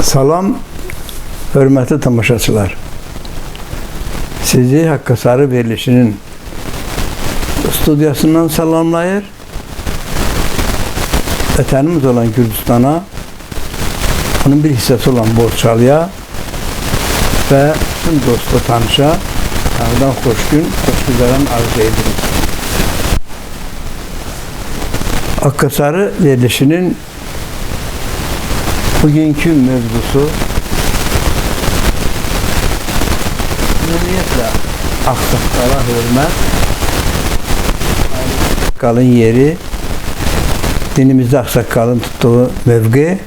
Salam, hörmətli tamaşaçılar. Sizi Haqqı Sarı verilişinin studiyasından salamlayır. Vətənimiz olan Gürcüstana, onun bir hissəsi olan Borçalıya və bütün dostu tanışa Ağdan xoş gün, xoş güzəran arzu edirik. Haqqı Sarı verilişinin bugünkü mövzusu ümumiyyətlə ağsaqqala hörmət, ağsaqqalın yeri, dinimizdə ağsaqqalın tutduğu mövqe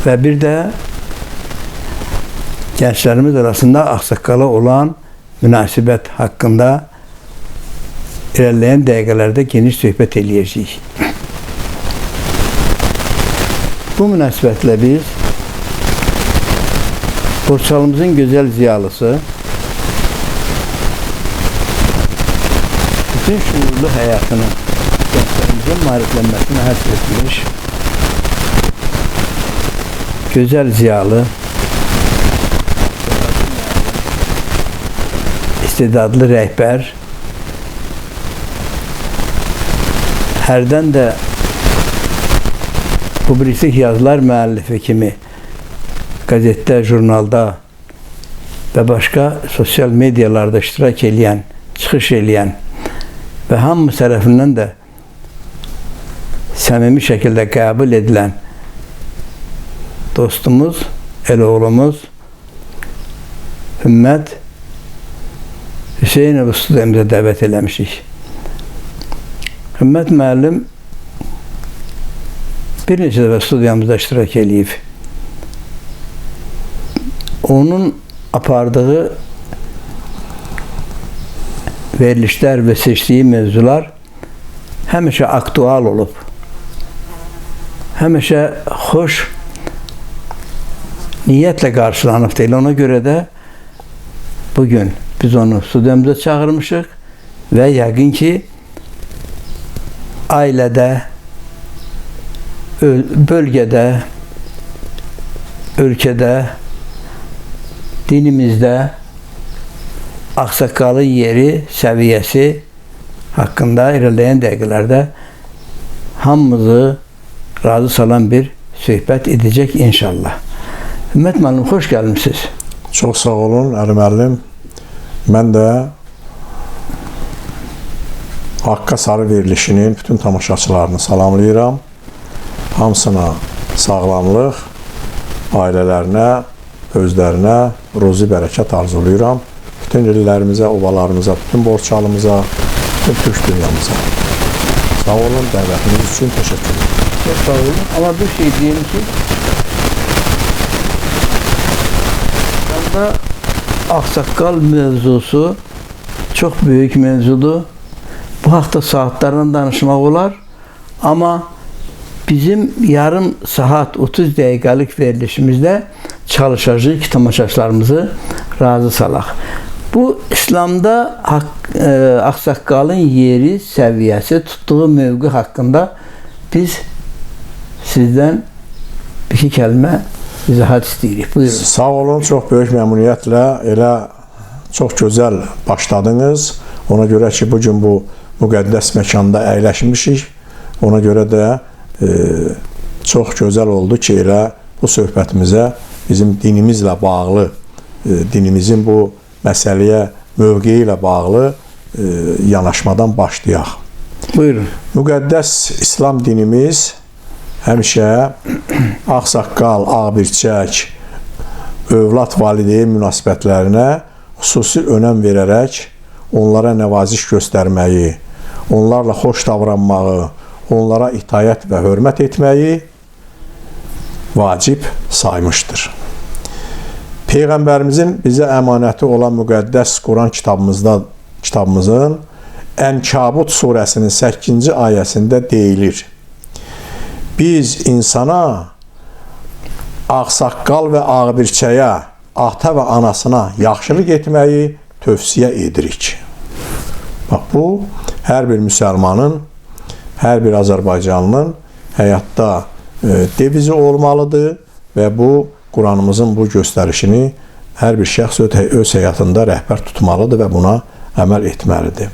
və bir də gənclərimiz arasında ağsaqqala olan münasibət haqqında irəliləyən dəqiqələrdə geniş söhbət eləyəcəyik. Bu münasibətlə biz Borçalımızın gözəl ziyalısı, bütün şuurlu həyatını gənclərimizin maariflənməsinə həsr etmiş, gözəl ziyalı, istedadlı rəhbər, hərdən də publisik yazılar müəllifi kimi qəzetdə, jurnalda və başqa sosial medialarda iştirak edən, çıxış edən və hamı tərəfindən də səmimi şəkildə qəbul edilən dostumuz, el oğlumuz Hümmət Hüseynov studiyamıza dəvət eləmişik. Hümmət müəllim bir neçə dəfə studiyamızda iştirak edib. Onun apardığı verilişlər və seçdiyi mövzular həmişə aktual olub. Həmişə xoş niyyətlə qarşılanıb deyil. Ona görə də bugün biz onu studiyamıza çağırmışıq və yəqin ki ailədə, bölgədə, ölkədə, dinimizdə ağsaqqalın yeri, səviyyəsi haqqında irəliləyən dəqiqələrdə hamımızı razı salan bir söhbət edəcək inşallah. Hümmət müəllim, xoş gəlmişsiniz. Çox sağ olun, Əli müəllim. Mən də Haqqı Sarı verilişinin bütün tamaşaçılarını salamlayıram. Hamısına sağlamlıq, ailələrinə, özlərinə ruzi bərəkət arzulayıram. Bütün illərimizə, obalarımıza, bütün Borçalımıza, bütün Türk dünyamıza. Sağ olun, dəvətiniz üçün təşəkkür ederim. Çox sağ olun. Ama bir şey diyeyim ki, burada ağsaqqal mövzusu çox böyük mövzudur. Bu haqda saatlarla danışmaq olar. Ama bizim yarım saat 30 dəqiqəlik verilişimizdə çalışacağıq ki, tamaşaçılarımızı razı salaq. Bu İslamda ağsaqqalın yeri, səviyyəsi, tutduğu mövqe haqqında biz sizdən bir iki kəlmə izahat istəyirik. Buyurun. Sağ olun, çox böyük məmnuniyyətlə elə çox gözəl başladınız. Ona görə ki, bugün bu müqəddəs məkanda əyləşmişik. Ona görə də çox gözəl oldu ki, elə bu söhbətimizə bizim dinimizlə bağlı, dinimizin bu məsələyə mövqeyi ilə bağlı yanaşmadan başlayaq. Buyurun. Müqəddəs İslam dinimiz həmişə ağsaqqal, ağbirçək, övlad valideyn münasibətlərinə xüsusi önəm verərək onlara nəvaziş göstərməyi, onlarla xoş davranmağı, onlara itayət və hörmət etməyi vacib saymışdır. Peyğəmbərimizin bizə əmanəti olan müqəddəs Quran kitabımızda kitabımızın Ənkabut surəsinin 8-ci ayəsində deyilir. Biz insana ağsaqqal və ağbirçəyə, ata və anasına yaxşılıq etməyi tövsiyə edirik. Bax, bu, hər bir müsəlmanın, hər bir Azərbaycanlının həyatda devizi olmalıdır və bu, Quranımızın bu göstərişini hər bir şəxs öz həyatında rəhbər tutmalıdır və buna əməl etməlidir.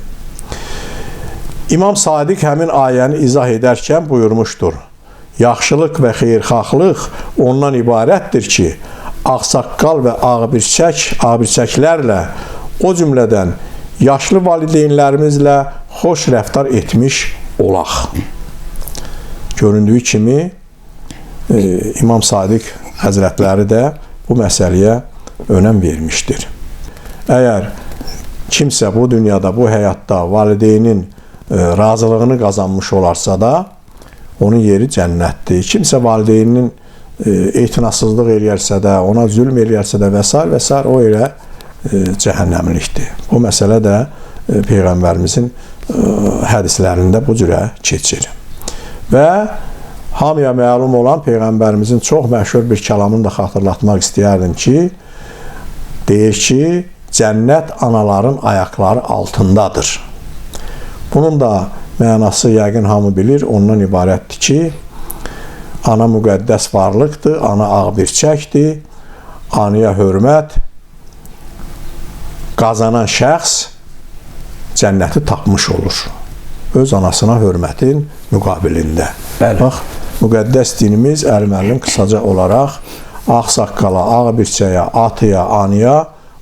İmam Sadiq həmin ayəni izah edərkən buyurmuşdur. Yaxşılıq və xeyirxahlıq ondan ibarətdir ki, ağsaqqal və ağbirçəklərlə, o cümlədən yaşlı valideynlərimizlə xoş rəftar etmiş olaq. Göründüyü kimi, İmam Sadiq Həzrətləri də bu məsələyə önəm vermişdir. Əgər kimsə bu dünyada, bu həyatda valideynin razılığını qazanmış olarsa da, onun yeri cənnətdir. Kimsə valideyninin etinasızlıq eləyərsə də, ona zülm eləyərsə də və s. o elə cəhənnəmlikdir. Bu məsələ də Peyğəmbərimizin hədislərində bu cürə keçir. Və hamıya məlum olan Peyğəmbərimizin çox məşhur bir kəlamını da xatırlatmaq istəyərdim ki, deyir ki, cənnət anaların ayaqları altındadır. Bunun da mənası yəqin hamı bilir, ondan ibarətdir ki, ana müqəddəs varlıqdır, ana ağbirçəkdir, anaya hörmət qazanan şəxs cənnəti tapmış olur. Öz anasına hörmətin müqabilində. Bəli. Bax, müqəddəs dinimiz əl-müəllim qısaca olaraq ağsaqqala, ağbirçəyə, atıya, anaya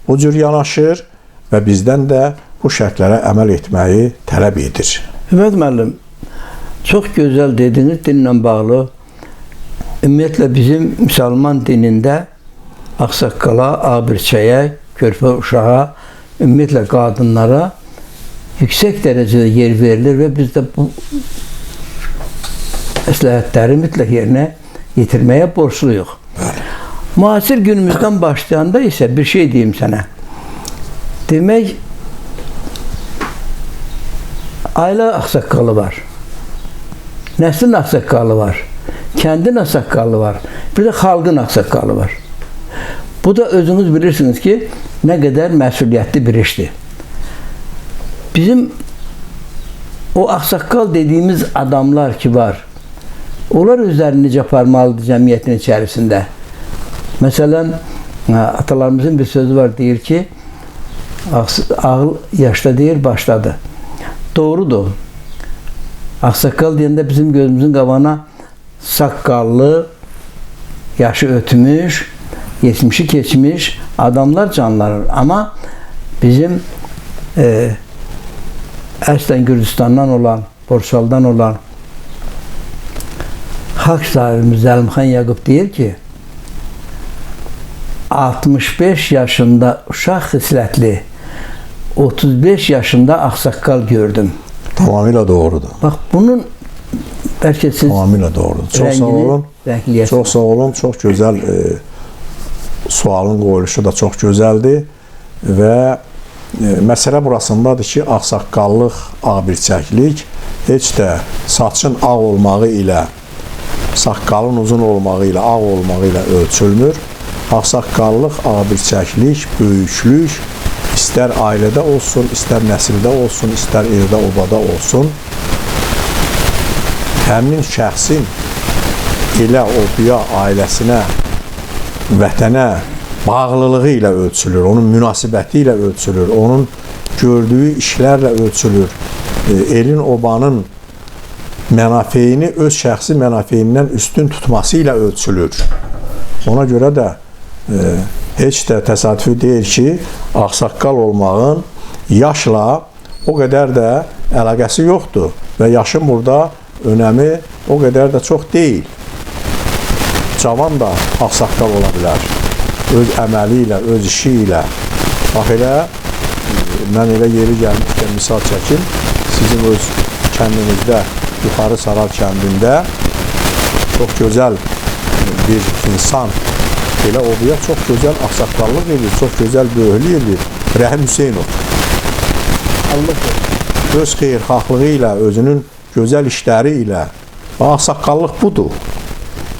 bu cür yanaşır və bizdən də bu şərtlərə əməl etməyi tələb edir. Hümət müəllim, çox gözəl dediniz dinlə bağlı. Ümumiyyətlə bizim müsəlman dinində ağsaqqala, ağbirçəyə, körpə uşağa, ümumiyyətlə qadınlara yüksək dərəcədə yer verilir və biz də bu məsləhətləri mütləq yerinə yetirməyə borçluyuq. Müasir günümüzdən başlayanda isə bir şey deyim sənə. Demək, ailə ağsaqqalı var, nəslin ağsaqqalı var, kəndin ağsaqqalı var, bir də xalqın ağsaqqalı var. Bu da özünüz bilirsiniz ki, nə qədər məsuliyyətli bir işdir. Bizim o ağsaqqal dediyimiz adamlar ki var, onlar özlərini necə aparmalıdır cəmiyyətin içərisində? Məsələn, atalarımızın bir sözü var, deyir ki, ağıl yaşda deyir, başladı. Doğrudur. Ağsaqqal deyəndə bizim gözümüzün qabağına saqqallı, yaşı ötmüş, 70'i keçmiş adamlar canlanır. Amma bizim əslən Gürcüstandan olan, Borçaldan olan xalq şairimiz Zəlimxan Yaqub deyir ki, 65 yaşında uşaq xislətli, 35 yaşında ağsaqqal gördüm. Tamamilə doğrudur. Bax, bunun bəlkə siz tamamilə doğrudur. Çox sağ olun. Çox sağ olun. Çox gözəl sualın qoyuluşu da çox gözəldir və məsələ burasındadır ki, ağsaqqallıq, ağbirçəklik heç də saçın ağ olmağı ilə, saqqalın uzun olmağı ilə, ağ olmağı ilə ölçülmür. Ağsaqqallıq, ağbirçəklik, böyüklük istər ailədə olsun, istər nəsildə olsun, istər evdə, obada olsun, həmin şəxsin elə o biya ailəsinə, vətənə bağlılığı ilə ölçülür, onun münasibəti ilə ölçülür, onun gördüyü işlərlə ölçülür, elin, obanın mənafeyini öz şəxsi mənafeyindən üstün tutması ilə ölçülür. Ona görə də heç də təsadüfi deyil ki, ağsaqqal olmağın yaşla o qədər də əlaqəsi yoxdur və yaşın burada önəmi o qədər də çox deyil. Cavan da ağsaqqal ola bilər, öz əməli ilə, öz işi ilə. Bax elə, mən elə yeri gəlmişkən misal çəkim, sizin öz kəndinizdə, Yuxarı Saral kəndində çox gözəl bir insan, elə o buya çox gözəl ağsaqqallıq edir, çox gözəl böyüklük edir. Rəhim Hüseynov. Xeyirxahlıq. öz xeyirxahlığı ilə, özünün gözəl işləri ilə. Ağsaqqallıq budur.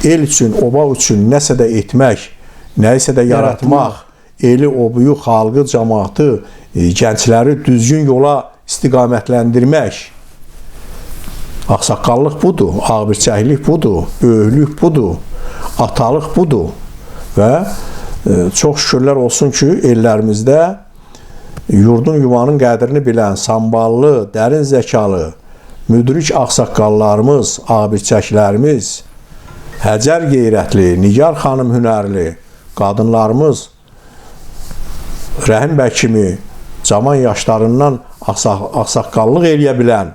El üçün, oba üçün nəsə də etmək, nəyisə də yaratmaq, eli, obuyu, xalqı, cəmaatı, gəncləri düzgün yola istiqamətləndirmək. Ağsaqqallıq budur, ağbirçəklik budur, böyüklük budur, atalıq budur. Və çox şükürlər olsun ki, ellərimizdə yurdun yuvanın qədrini bilən, samballı, dərin zəkalı, müdrik ağsaqqallarımız, ağbirçəklərimiz, Həcər qeyrətli, Nigar xanım hünərli, qadınlarımız, Rəhim bəy kimi cavan yaşlarından ağsaqqallıq eləyə bilən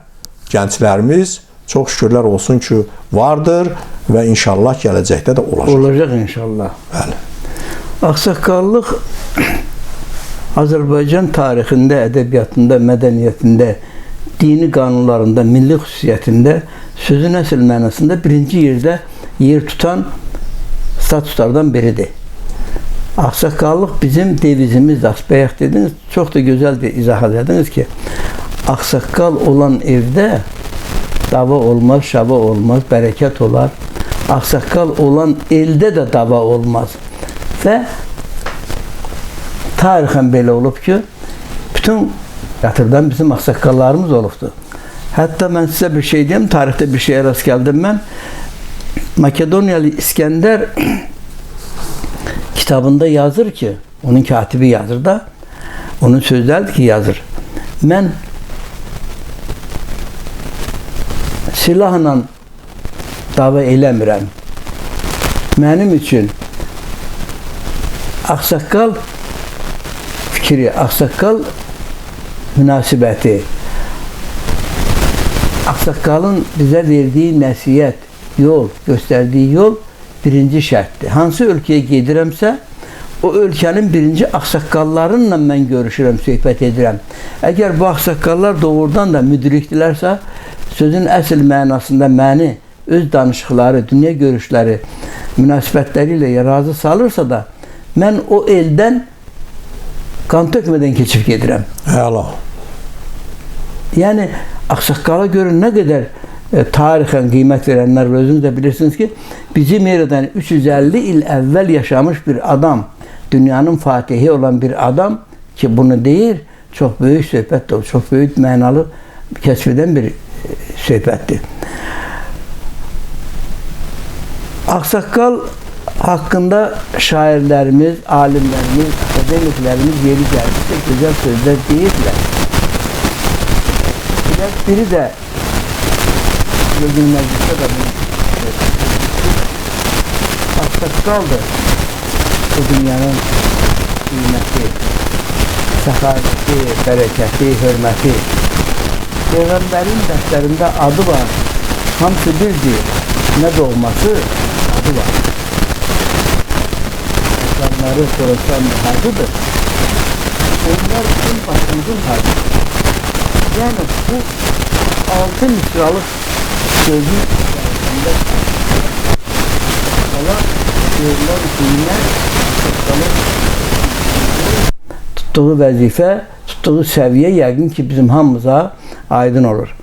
gənclərimiz çox şükürlər olsun ki, vardır və inşallah gələcəkdə də olacaq. Olacaq inşallah. Bəli. Ağsaqqallıq Azərbaycan tarixində, ədəbiyyatında, mədəniyyətində, dini qanunlarında, milli xüsusiyyətində sözün əsl mənasında birinci yerdə yer tutan statuslardan biridir. Ağsaqqallıq bizim devizimizdir. Bayaq dediniz, çox da gözəl izah ediniz ki, ağsaqqal olan evdə dava olmaz, şava olmaz, bərəkət olar. Ağsaqqal olan eldə də dava olmaz. Və tarixən belə olub ki, bütün yatırdan bizim ağsaqqallarımız olubdur. Hətta mən sizə bir şey deyim, tarixdə bir şeyə rast gəldim mən. Makedoniyalı İskəndər kitabında yazır ki, onun katibi yazır da, onun sözləridir ki, yazır. Mən silahla dava eləmirəm. Mənim üçün ağsaqqal fikri, ağsaqqal münasibəti, ağsaqqalın bizə verdiyi nəsiyyət, yol, göstərdiyi yol birinci şərtdir. Hansı ölkəyə gedirəmsə, o ölkənin birinci ağsaqqallarınla mən görüşürəm, söhbət edirəm. Əgər bu ağsaqqallar doğrudan da müdrikdirlərsə, sözün əsl mənasında məni, öz danışıqları, dünya görüşləri, münasibətləri ilə razı salırsa da, mən o eldən qan tökmədən keçib gedirəm. Həla. Yəni, ağsaqqala görə nə qədər tarixən qiymət verənlər özünüz də bilirsiniz ki, bizim yerdən 350 il əvvəl yaşamış bir adam, dünyanın fatihi olan bir adam ki, bunu deyir, çox böyük söhbətdir, çox böyük mənalı kəsb edən bir söhbətdir. Ağsaqqal haqqında şairlərimiz, alimlərimiz, akademiklərimiz yeri gəlmişsə gözəl sözlər deyirlər. Biri də Gözün məclisdə də ağsaqqaldır bu dünyanın qiyməti, səxavəti, bərəkəti, hörməti. Peyğəmbərin dəftərində adı var. Hamısı birdir. Nə doğması adı var. İnsanları soruşan hadıdır. Onlar bizim başımızın hadıdır. Yəni bu 6 misralıq sözün içərisində Allah dinlər tutduğu vəzifə, tutduğu səviyyə yəqin ki, bizim hamımıza aydın olur.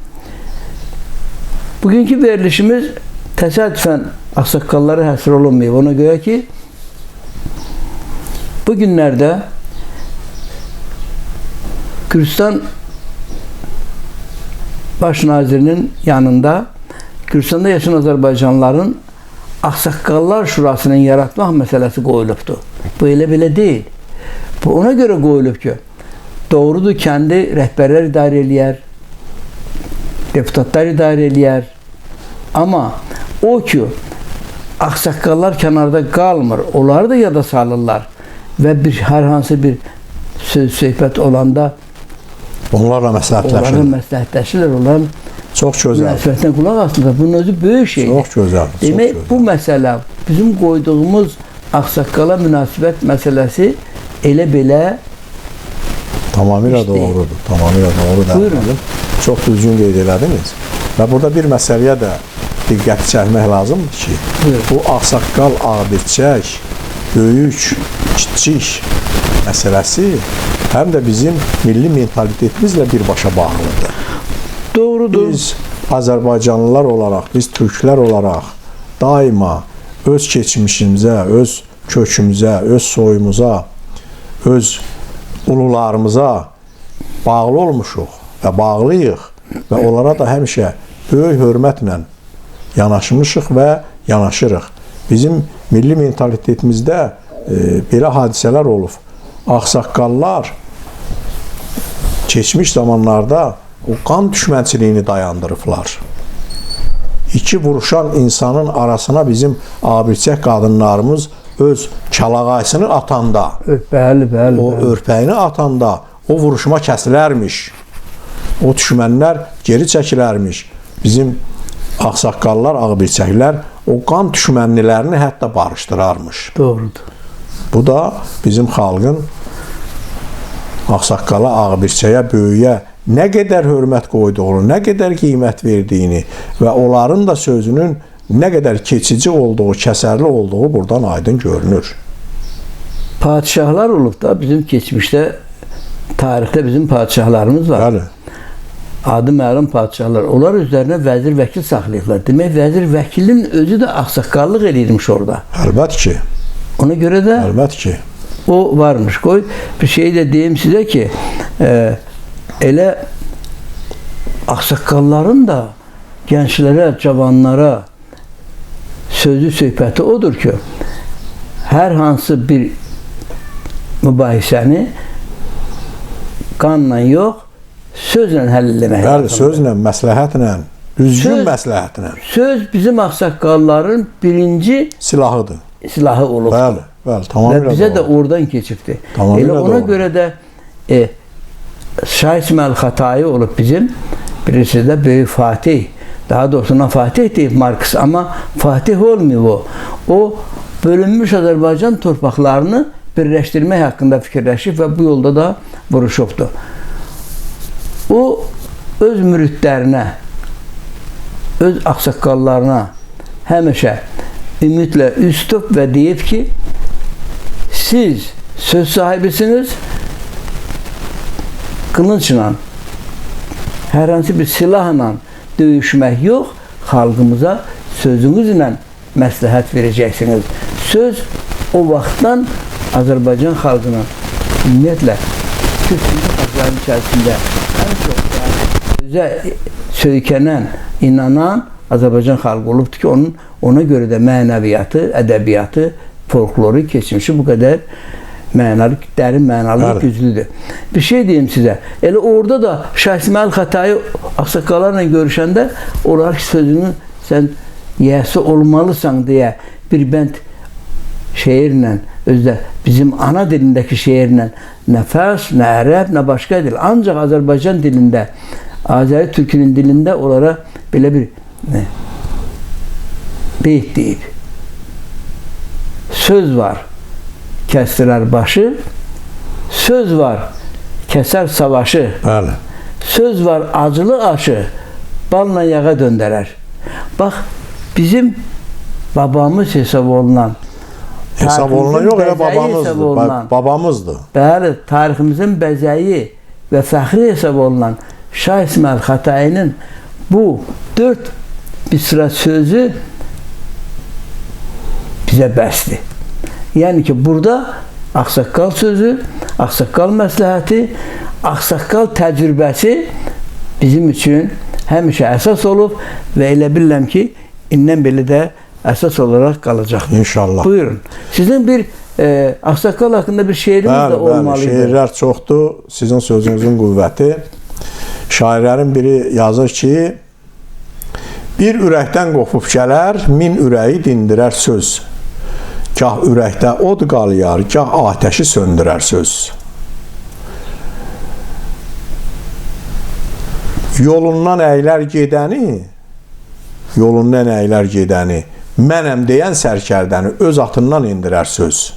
Bugünkü verilişimiz təsadüfən ağsaqqallara həsr olunmayıb. Ona görə ki, bu günlərdə Gürcistan Baş nazirinin yanında Gürcistanda yaşayan Azərbaycanlıların Ağsaqqallar Şurasının yaratmaq məsələsi qoyulubdur. Bu elə belə deyil. Bu ona görə qoyulub ki, doğrudur, kəndi rəhbərlər idarə eləyər, deputatlar idarə eləyər. Amma o ki, ağsaqqallar kənarda qalmır, onları da yada salırlar və hər hansı bir söhbət olanda onlarla məsləhətləşirlər. Onların çox gözəl. Münasibətdən qulaq asılır. Bunun özü böyük şeydir. Çox gözəl. Demək, bu məsələ, bizim qoyduğumuz ağsaqqala münasibət məsələsi elə belə tamamilə doğrudur. Tamamilə doğrudur. Buyurun. Çox düzgün qeyd elədiniz. Və burada bir məsələyə də diqqət çəkmək lazımdır ki, buyurun, bu ağsaqqal, ağbirçək, böyük, kiçik məsələsi həm də bizim milli mentalitetimizlə birbaşa bağlıdır. Doğrudur. Biz Azərbaycanlılar olaraq, biz türklər olaraq daima öz keçmişimizə, öz kökümüzə, öz soyumuza, öz ulularımıza bağlı olmuşuq və bağlıyıq və onlara da həmişə böyük hörmətlə yanaşmışıq və yanaşırıq. Bizim milli mentalitetimizdə belə hadisələr olub. Ağsaqqallar keçmiş zamanlarda o qan düşmənçiliyini dayandırıblar. İki vuruşan insanın arasına bizim abirçək qadınlarımız öz çalağaysını atanda, Bəli. o örpəyini atanda o vuruşma kəsilərmiş. O düşmənlər geri çəkilərmiş. Bizim ağsaqqallar, ağbirçəklər o qan düşmənlilərini hətta barışdırarmış. Doğrudur. Bu da bizim xalqın ağsaqqala, ağbirçəyə, böyüyə nə qədər hörmət qoyduğunu, nə qədər qiymət verdiyini və onların da sözünün nə qədər keçici olduğu, kəsərli olduğu buradan aydın görünür. Padişahlar olub da bizim keçmişdə, tarixdə bizim padişahlarımız var. Bəli. Adı məlum padişahlar. Onlar üzərinə vəzir vəkil saxlayırlar. Demək, vəzir vəkilin özü də ağsaqqallıq eləyirmiş orada. Əlbət ki. Ona görə də Əlbət ki. o varmış. Qoy bir şey də deyim sizə ki, elə ağsaqqalların da gənclərə, cavanlara sözü söhbəti odur ki, hər hansı bir mübahisəni qanla yox, sözlə həll eləmək. Bəli, sözlə, məsləhətlə, düzgün məsləhətlə. Söz bizim ağsaqqalların birinci Silahıdır. silahı olub. Bəli, bəli, Və tamamilə bizə də doğru. oradan keçibdir. Tamamilə Elə ona doğru. görə də Şah İsmail Xatayı olub bizim. Birisi də Böyük Fatih. Daha doğrusu ona Fatih deyib Marks, amma Fatih olmuyor o. O bölünmüş Azərbaycan torpaqlarını birləşdirmək haqqında fikirləşib və bu yolda da vuruşubdur. O öz müridlərinə, öz ağsaqqallarına həmişə ümidlə üz tutub və deyib ki, siz söz sahibisiniz, qılınçla, hər hansı bir silahla döyüşmək yox, xalqımıza sözünüzlə məsləhət verəcəksiniz. Söz o vaxtdan Azərbaycan xalqına ümumiyyətlə Türk xalqlarının içərisində ən çox sözə söykənən, inanan Azərbaycan xalqı olubdur ki, ona görə də mənəviyyatı, ədəbiyyatı, folkloru, keçmişi bu qədər mənalı, dərin mənalı, güclüdür. Bir şey deyim sizə, elə orada da Şah İsmail Xatayı ağsaqqallarla görüşəndə onlar sözünü sən yiyəsi olmalısan deyə bir bənd şeirlə, özdə bizim ana dilindəki şeirlə nə fars, nə ərəb, nə başqa dil, ancaq Azərbaycan dilində, Azəri türkünün dilində onlara belə bir beyt deyib. Söz var, kəsdirər başı, söz var, kəsər savaşı, Bəli. söz var, acılı aşı, balla yağa döndərər. Bax, bizim babamız hesab olunan, Hesab olunan yox, elə hesab olunan, babamızdır. Bəli, tariximizin bəzəyi və fəxri hesab olunan Şah İsmail Xatayının bu 4 bir sıra sözü bizə bəsdir. Yəni ki, burada ağsaqqal sözü, ağsaqqal məsləhəti, ağsaqqal təcrübəsi bizim üçün həmişə əsas olub və elə bilirəm ki, indən belə də əsas olaraq qalacaq. İnşallah. Buyurun. Sizin bir ağsaqqal haqqında bir şeiriniz də olmalıydı. Şeirlər çoxdur. Sizin sözünüzün qüvvəti. Şairlərin biri yazır ki, bir ürəkdən qopub gələr, min ürəyi dindirər söz. Gah ürəkdə od qalayar, gah atəşi söndürər söz. Yolundan əylər gedəni, mənəm deyən sərkərdəni öz atından indirər söz.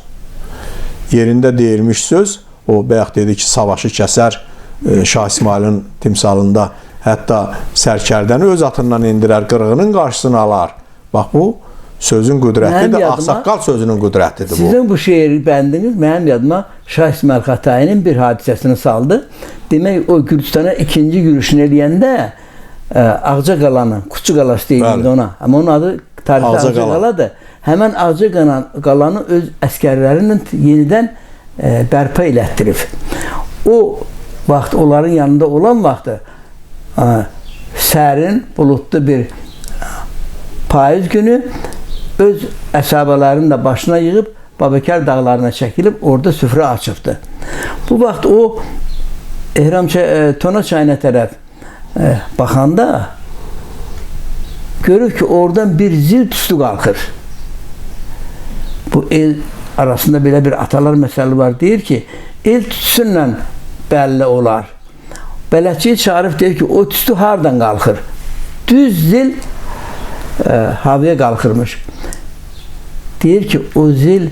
Yerində deyilmiş söz, o bayaq dedi ki, savaşı kəsər, Şah İsmailin timsalında hətta sərkərdəni öz atından indirər, qırğının qarşısını alar. Bax, bu sözün qüdrətidir, ağsaqqal sözünün qüdrətidir bu. Sizin bu şeir bəndiniz mənim yadıma Şah İsmail Xətainin bir hadisəsini saldı. Demək, o Gürcistana ikinci yürüyüşünü eləyəndə Ağca qalanı, Kuçu qalası deyildi ona. Amma onun adı tarixdə Ağca qaladır. Həmən Ağca qalanı öz əskərlərinin yenidən bərpa elətdirib. O vaxt, onların yanında olan vaxtı sərin, bulutlu bir payız günü öz əsabalarını da başına yığıb Babəkər dağlarına çəkilib orada süfrə açıbdı. Bu vaxt o Tona çayına tərəf baxanda görür ki, oradan bir zil tüstü qalxır. Bu el arasında belə bir atalar məsələ var. Deyir ki, el tüstüsünlə bəlli olar. Bələdçiyi çağırıb deyir ki, o tüstü hardan qalxır? Düz zil havaya qalxırmış. Deyir ki, o zil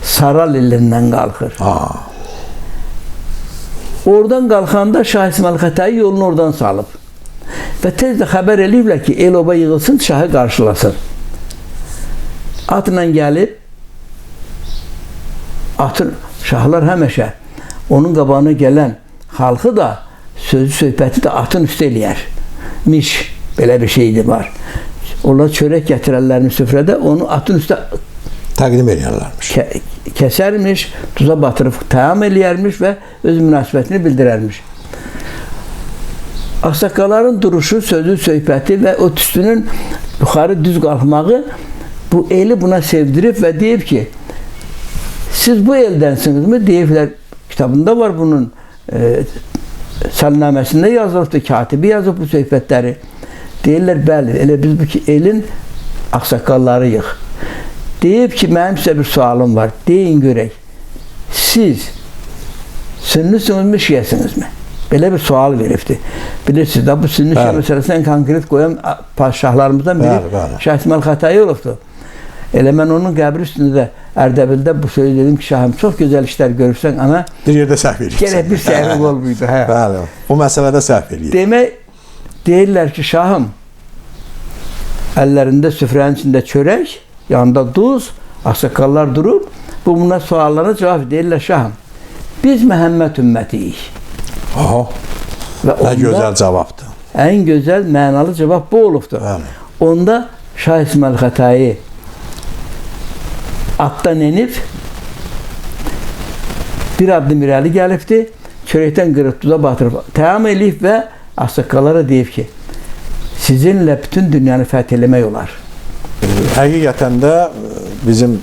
Saral ilindən qalxır. Oradan qalxanda Şah İsmail Xətai yolunu oradan salıb. Və tez də xəbər eləyiblər ki, el oba yığılsın, şahı qarşılasın. Atla gəlib, şahlar həmişə onun qabağına gələn xalqı da, sözü söhbəti də atın üstə eləyər. Miş, belə bir şeydir var. Onlar çörək gətirərlərmiş süfrədə, onu atın üstə təqdim edərlərmiş. Kəsərmiş, tuza batırıb təam eləyərmiş və öz münasibətini bildirərmiş. Ağsaqqalların duruşu, sözü, söhbəti və o tüstünün yuxarı düz qalxmağı bu eli buna sevdirib və deyib ki, siz bu eldənsinizmi? Deyiblər, kitabında var bunun səlnaməsində yazılıbdır, katibi yazıb bu söhbətləri. Deyirlər, bəli, elə biz bu ki, elin ağsaqqallarıyıq. Deyib ki, mənim sizə bir sualım var, deyin görək, siz sünnisinizmi, şiəsinizmi? Belə bir sual veribdir. Bilirsiniz də, bu sünni şiə məsələsindən konkret qoyan padişahlarımızdan biri Şah İsmail Xətai olubdur. Elə mən onun qəbri üstündə Ərdəbildə bu sözü dedim ki, şahım, çox gözəl işlər görürsən, amma bir yerdə səhv edirsən. Gərək bir səhv olmuydu. Bəli, bu məsələdə səhv edir. Demək, deyirlər ki, şahım, əllərində süfrənin içində çörək, yanında duz, ağsaqqallar durub, buna suallarına cavab deyirlər, şahım, biz Məhəmməd ümmətiyik. Nə gözəl cavabdır. Ən gözəl, mənalı cavab bu olubdur. Onda Şah İsmail Xətai atdan enib, bir addım irəli gəlibdir, çörəkdən qırıb tuza batırıb, təam eləyib və ağsaqqallara deyib ki, sizinlə bütün dünyanı fəth eləmək olar. Həqiqətən də bizim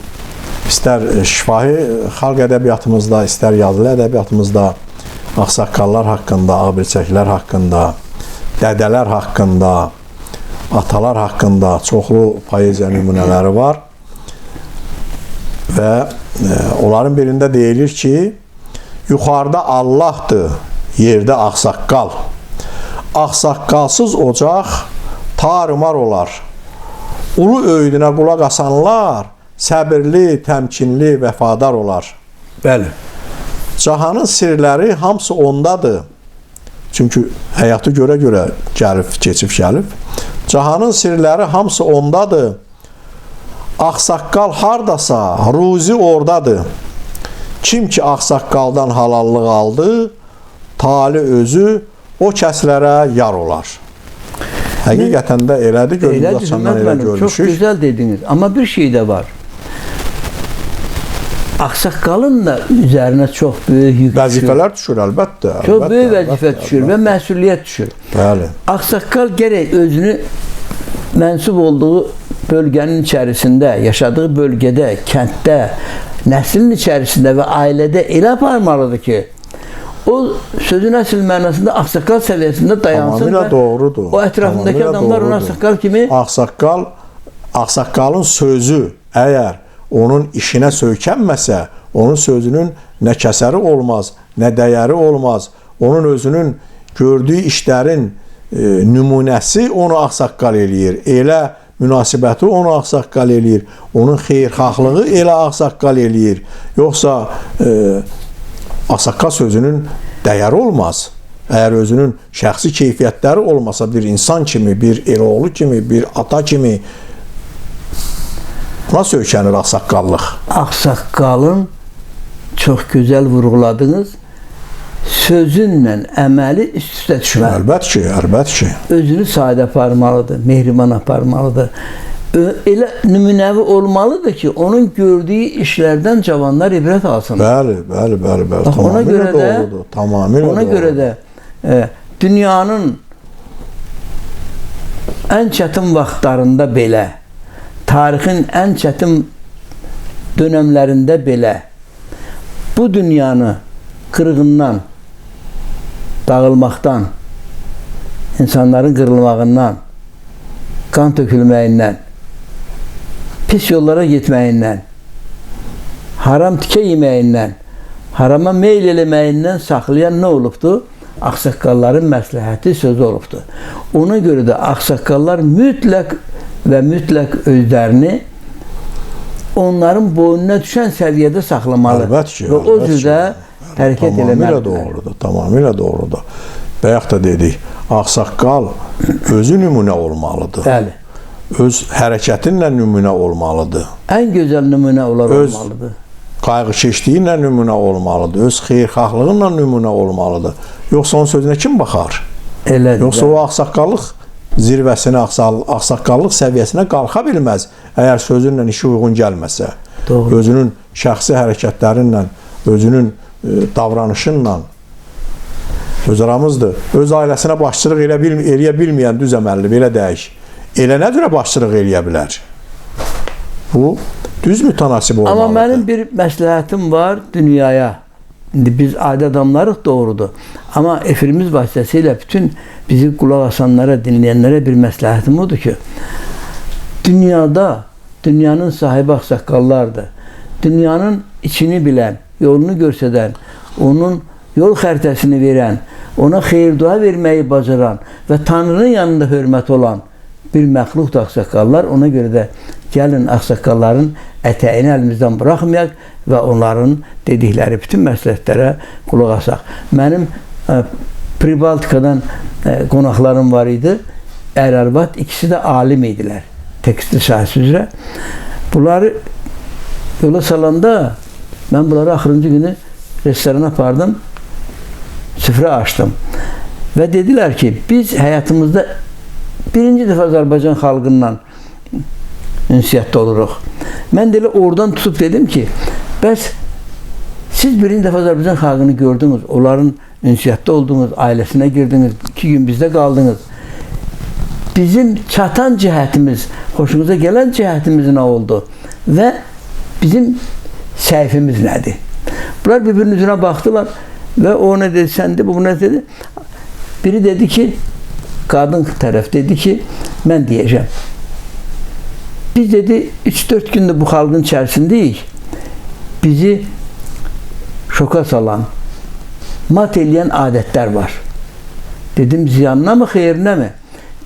istər şifahi xalq ədəbiyyatımızda, istər yazılı ədəbiyyatımızda ağsaqqallar haqqında, ağbirçəklər haqqında, dədələr haqqında, atalar haqqında çoxlu poeziya nümunələri var. Və onların birində deyilir ki, yuxarıda Allahdır, yerdə ağsaqqal. Ağsaqqalsız ocaq tarımar olar. Ulu öydünə qulaq asanlar səbirli, təmkinli, vəfadar olar. Bəli. Cahanın sirləri hamısı ondadır. Çünki həyatı görə-görə keçib gəlib. Cahanın sirləri hamısı ondadır. Ağsaqqal hardasa, ruzi oradadır. Kim ki ağsaqqaldan halallıq aldı, tali özü o kəslərə yar olar. Həqiqətən də elədir, gönlümüz açandan elə görmüşük. Çox gözəl dediniz. Amma bir şey də var. Ağsaqqalın da üzərinə çox böyük yük düşür. Vəzifələr düşür, əlbəttə. Çox böyük vəzifə düşür və məsuliyyət düşür. Bəli. Ağsaqqal gərək özünü mənsub olduğu bölgənin içərisində, yaşadığı bölgədə, kənddə, nəslin içərisində və ailədə elə aparmalıdır ki, o sözün əsl mənasında ağsaqqal səviyyəsində dayansın. Tamamilə doğrudur. O ətrafındakı adamlar ona ağsaqqal kimi... Ağsaqqalın sözü əgər onun işinə söykənməsə, onun sözünün nə kəsəri olmaz, nə dəyəri olmaz. Onun özünün gördüyü işlərin nümunəsi onu ağsaqqal eləyir. Elə münasibəti onu ağsaqqal eləyir. Onun xeyirxahlığı elə ağsaqqal eləyir. Yoxsa ağsaqqal sözünün dəyəri olmaz. Əgər özünün şəxsi keyfiyyətləri olmasa, bir insan kimi, bir eroğlu kimi, bir ata kimi Buna söykənir ağsaqqallıq. Ağsaqqalın çox gözəl vurğuladınız. Sözünlə əməli üst-üstə düşməlidir. Əlbət ki. Özünü sadə aparmalıdır, mehriban aparmalıdır. Elə nümunəvi olmalıdır ki, onun gördüyü işlərdən cavanlar ibrət alsın. Bəli. Tamamilə doğrudur. Tamamilə ona görə də dünyanın ən çətin vaxtlarında belə, tarixin ən çətin dönəmlərində belə bu dünyanı qırğından, dağılmaqdan, insanların qırılmağından, qan tökülməyindən, pis yollara getməyindən, haram tikə yeməyindən, harama meyl eləməyindən saxlayan nə olubdur? Ağsaqqalların məsləhəti sözü olubdur. Ona görə də ağsaqqallar mütləq və mütləq özlərini onların boynuna düşən səviyyədə saxlamalı. Əlbət ki. Və o cürdə hərəkət eləməlidir. Tamamilə doğrudur. Bayaq da dedik, ağsaqqal özü nümunə olmalıdır. Bəli. Öz hərəkətinlə nümunə olmalıdır. Ən gözəl nümunə olmalıdır. Qayğıkeşliyi ilə nümunə olmalıdır. Öz xeyirxahlığıyla nümunə olmalıdır. Yoxsa onun sözünə kim baxar? Elədir. Yoxsa o ağsaqqallıq zirvəsinə, ağsaqqallıq səviyyəsinə qalxa bilməz, əgər sözünlə işi uyğun gəlməsə. Doğru. Özünün şəxsi hərəkətlərinlə, özünün davranışınla öz aramızdır. Öz ailəsinə başçılıq eləyə bilməyən düz əməlli, belə deyək. Elə nə cürə başçılıq eləyə bilər? Bu düz mütənasib olmalıdır. Amma mənim bir məsləhətim var dünyaya. İndi biz adi adamlarıq, doğrudur. Amma efirimiz vasitəsilə bütün bizi qulaq asanlara, dinləyənlərə bir məsləhətim odur ki, dünyada, dünyanın sahibi ağsaqqallardır. Dünyanın içini bilən, yolunu göstərən, onun yol xəritəsini verən, ona xeyir-dua verməyi bacaran və Tanrının yanında hörmət olan bir məxluqdur ağsaqqallar. Ona görə də gəlin ağsaqqalların ətəyini əlimizdən buraxmayaq və onların dedikləri bütün məsləhətlərə qulaq asaq. Mənim Pribaltikadan qonaqlarım var idi. Ər-arvad, ikisi də alim idilər. Tekstil sahəsi üzrə. Bunları yola salanda mən bunları axırıncı günü restorana apardım. Süfrə açdım. Və dedilər ki, biz həyatımızda birinci dəfə Azərbaycan xalqından ünsiyyətdə oluruq. Mən də elə oradan tutub dedim ki, bəs siz birinci dəfə Azərbaycan xalqını gördünüz, onların ünsiyyətdə olduğunuz, ailəsinə girdiniz, 2 gün bizdə qaldınız. Bizim çatan cəhətimiz, xoşunuza gələn cəhətimiz nə oldu? Və bizim səhifimiz nədir? Bunlar bir-birinin üzünə baxdılar və o nə dedi, sən de, bu nə dedi? Biri dedi ki, qadın tərəf dedi ki, mən deyəcəm. Biz dedi, 3-4 gündə bu xalqın içərisindəyik. Bizi şoka salan, mat eləyən adətlər var. Dedim, ziyanına mı, xeyrinə mi?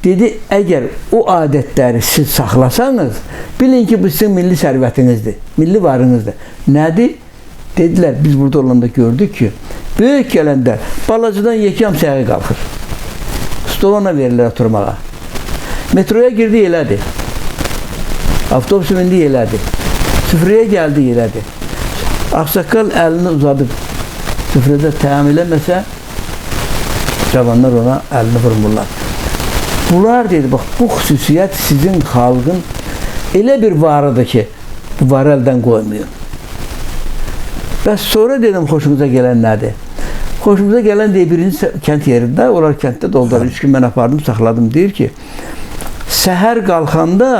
Dedi, əgər o adətləri siz saxlasanız, bilin ki, bu sizin milli sərvətinizdir, milli varınızdır. Nədir? Dedilər, biz burada olanda gördük ki, böyük gələndə balacıdan yekam səyə qalxır. Stolana verirlər oturmağa. Metroya girdi, elədi. Avtobüsü indi elədi. Süfrəyə gəldi, elədi. Ağsaqqal əlini uzadıb süfrədə təam eləməsə, cavanlar ona əlini vurmurlar. Bunlar dedi, bax, bu xüsusiyyət sizin xalqın elə bir varıdır ki, bu varı əldən qoymuyor. Bəs sonra dedim, xoşumuza gələn nədir? Xoşumuza gələn deyir, birinci kənd yerində, onlar kənddə doldular. 3 gün mən apardım, saxladım. Deyir ki, səhər qalxanda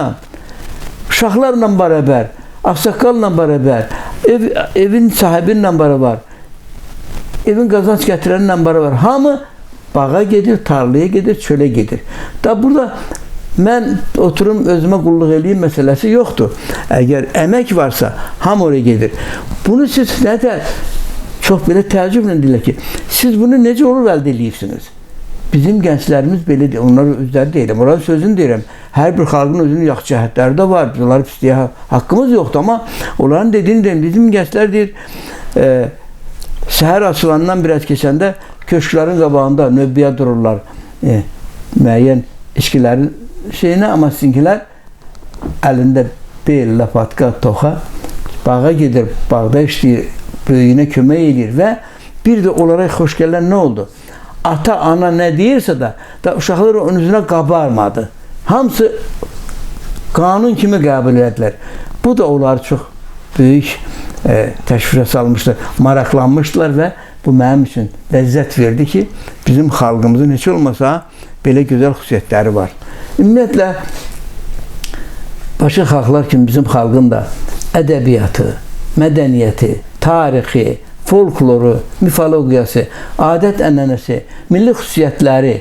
uşaqlarla bərabər, ağsaqqalla bərabər, evin sahibinlə bərabər, evin qazanc gətirənlə bərabər, hamı bağa gedir, tarlaya gedir, çölə gedir. Da burada mən oturum özümə qulluq eləyim məsələsi yoxdur. Əgər əmək varsa, hamı oraya gedir. Bunu siz nədə çox belə təəccüblə deyirlər ki, siz bunu necə olur əldə edirsiniz? Bizim gənclərimiz belədir, onlar özləri deyirəm, onların sözünü deyirəm. Hər bir xalqın özünün yaxşı cəhətləri də var, onları pisliyə haqqımız yoxdur, amma onların dediyini deyirəm, bizim gənclər deyir, səhər açılandan biraz keçəndə köşklərin qabağında növbəyə dururlar, müəyyən içkilərin şeyinə, amma sizinkilər əlində bel, lapatka, toxa bağa gedir, bağda işləyir, böyüyünə kömək edir və bir də onlara xoş gələn nə oldu? Ata, ana nə deyirsə da uşaqlar onun üzünə qabarmadı. Hamısı qanun kimi qəbul edilər. Bu da onları çox böyük təşvişə salmışdır, maraqlanmışdılar və bu mənim üçün ləzzət verdi ki, bizim xalqımızın heç olmasa belə gözəl xüsusiyyətləri var. Ümumiyyətlə, başqa xalqlar kimi bizim xalqın da ədəbiyyatı, mədəniyyəti, tarixi, folkloru, mifologiyası, adət-ənənəsi, milli xüsusiyyətləri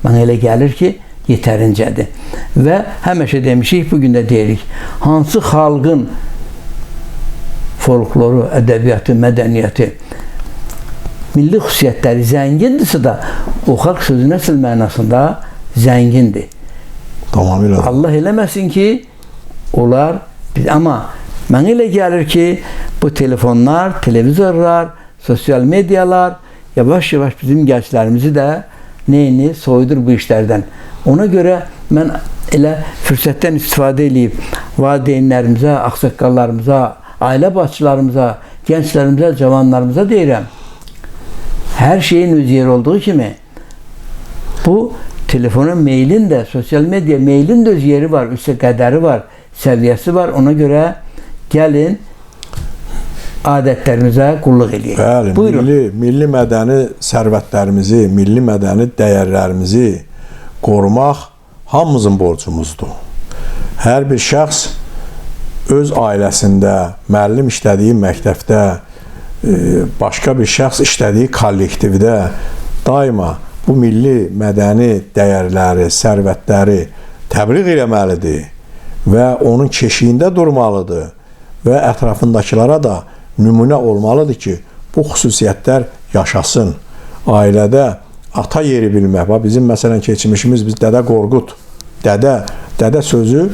mənə elə gəlir ki, yetərincədir. Və həmişə demişik, bugün də deyirik, hansı xalqın folkloru, ədəbiyyatı, mədəniyyəti, milli xüsusiyyətləri zəngindirsə də, o xalq sözün əsl mənasında zəngindir. Tamamilə. Allah eləməsin ki, onlar, amma mənə elə gəlir ki, bu telefonlar, televizorlar, sosial medyalar yavaş-yavaş bizim gənclərimizi də neyini soyudur bu işlərdən. Ona görə mən elə fürsətdən istifadə edib valideynlərimizə, ağsaqqallarımıza, ailə başçılarımıza, gənclərimizə, cavanlarımıza deyirəm. Hər şeyin öz yeri olduğu kimi bu telefona meylin də, sosial medya meylin də öz yeri var, üstə qədəri var, səviyyəsi var. Ona görə gəlin adətlərimizə qulluq edək. Bəli, milli mədəni sərvətlərimizi, milli mədəni dəyərlərimizi qorumaq hamımızın borcumuzdur. Hər bir şəxs öz ailəsində, müəllim işlədiyi məktəbdə, başqa bir şəxs işlədiyi kollektivdə daima bu milli mədəni dəyərləri, sərvətləri təbliğ eləməlidir və onun keşiyində durmalıdır və ətrafındakılara da nümunə olmalıdır ki, bu xüsusiyyətlər yaşasın. Ailədə ata yeri bilmək. Bizim məsələn keçmişimiz, biz Dədə Qorqud, dədə sözü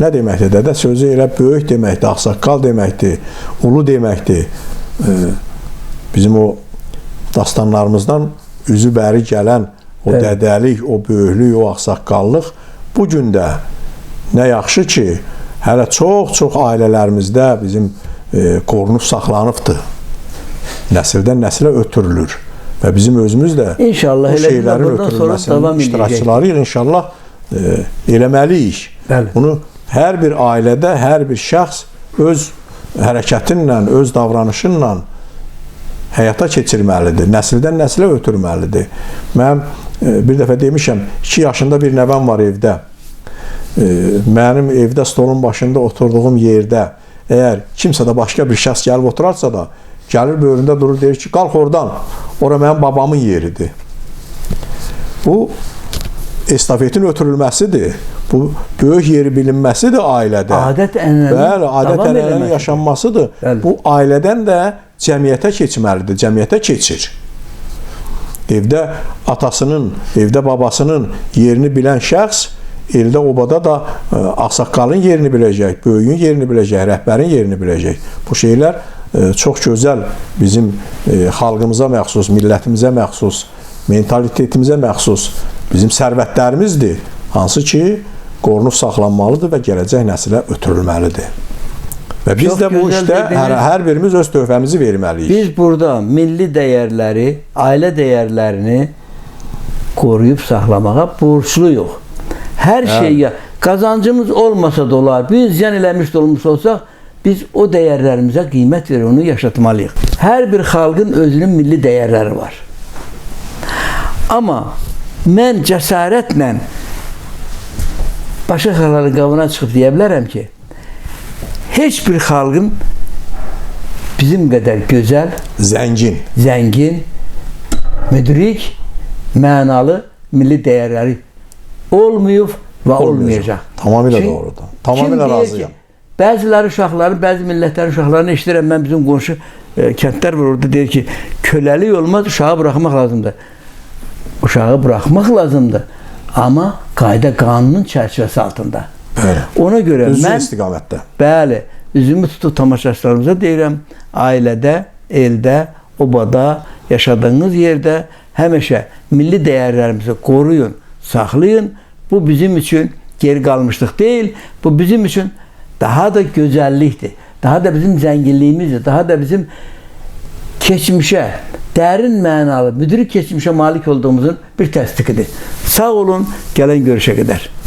nə deməkdir? Dədə sözü elə böyük deməkdir, ağsaqqal deməkdir, ulu deməkdir. Bizim o dastanlarımızdan üzü bəri gələn o dədəlik, o böyüklük, o ağsaqqallıq bu gün də nə yaxşı ki, hələ çox-çox ailələrimizdə bizim qorunub saxlanıbdır. Nəsildən nəsilə ötürülür. Və bizim özümüz də İnşallah, bu şeylərin ötürülməsinin iştirakçılarıyıq. İnşallah eləməliyik. Bunu hər bir ailədə, hər bir şəxs öz hərəkətinlə, öz davranışınla həyata keçirməlidir. Nəsildən nəsilə ötürməlidir. Mən bir dəfə demişəm, 2 yaşında bir nəvəm var evdə. Mənim evdə stolun başında oturduğum yerdə əgər kimsə də başqa bir şəxs gəlib oturarsa da, gəlir böyründə durur, deyir ki, qalx oradan, ora mənim babamın yeridir. Bu, estafetin ötürülməsidir. Bu, böyük yeri bilinməsidir ailədə. Adət-ənənənin yaşanmasıdır. Bu, ailədən də cəmiyyətə keçməlidir, cəmiyyətə keçir. Evdə atasının, evdə babasının yerini bilən şəxs, eldə obada da ağsaqqalın yerini biləcək, böyüyün yerini biləcək, rəhbərin yerini biləcək. Bu şeylər çox gözəl bizim xalqımıza məxsus, millətimizə məxsus, mentalitetimizə məxsus bizim sərvətlərimizdir. Hansı ki, qorunub saxlanmalıdır və gələcək nəsilə ötürülməlidir. Və biz də bu işdə hər birimiz öz töhfəmizi verməliyik. Biz burada milli dəyərləri, ailə dəyərlərini qoruyub saxlamağa borcluyuq. Hər şeyə qazancımız olmasa da olar, biz ziyan eləmiş də olmuş olsaq, biz o dəyərlərimizə qiymət verir, onu yaşatmalıyıq. Hər bir xalqın özünün milli dəyərləri var. Amma mən cəsarətlə başqa xalqların qabına çıxıb deyə bilərəm ki, heç bir xalqın bizim qədər gözəl, zəngin, müdrik, mənalı milli dəyərləri olmayıb və olmayacaq. Tamamilə doğrudur. Tamamilə razıyam. Bəziləri uşaqların, bəzi millətlərin uşaqlarını eşidirəm. Mən bizim qonşu kəndlər var, orada deyir ki, köləlik olmaz, uşağı buraxmaq lazımdır. Uşağı buraxmaq lazımdır. Amma qayda qanunun çərçivəsi altında. Ona görə mən istiqamətdə. Bəli, üzümü tutub tamaşaçılarımıza deyirəm, ailədə, eldə, obada, yaşadığınız yerdə həmişə milli dəyərlərimizi qoruyun, saxlayın. Bu bizim üçün geri qalmışlıq deyil. Bu bizim üçün daha da gözəllikdir. Daha da bizim zənginliyimizdir. Daha da bizim keçmişə, dərin mənalı, müdrik keçmişə malik olduğumuzun bir təsdiqidir. Sağ olun, gələn görüşə qədər.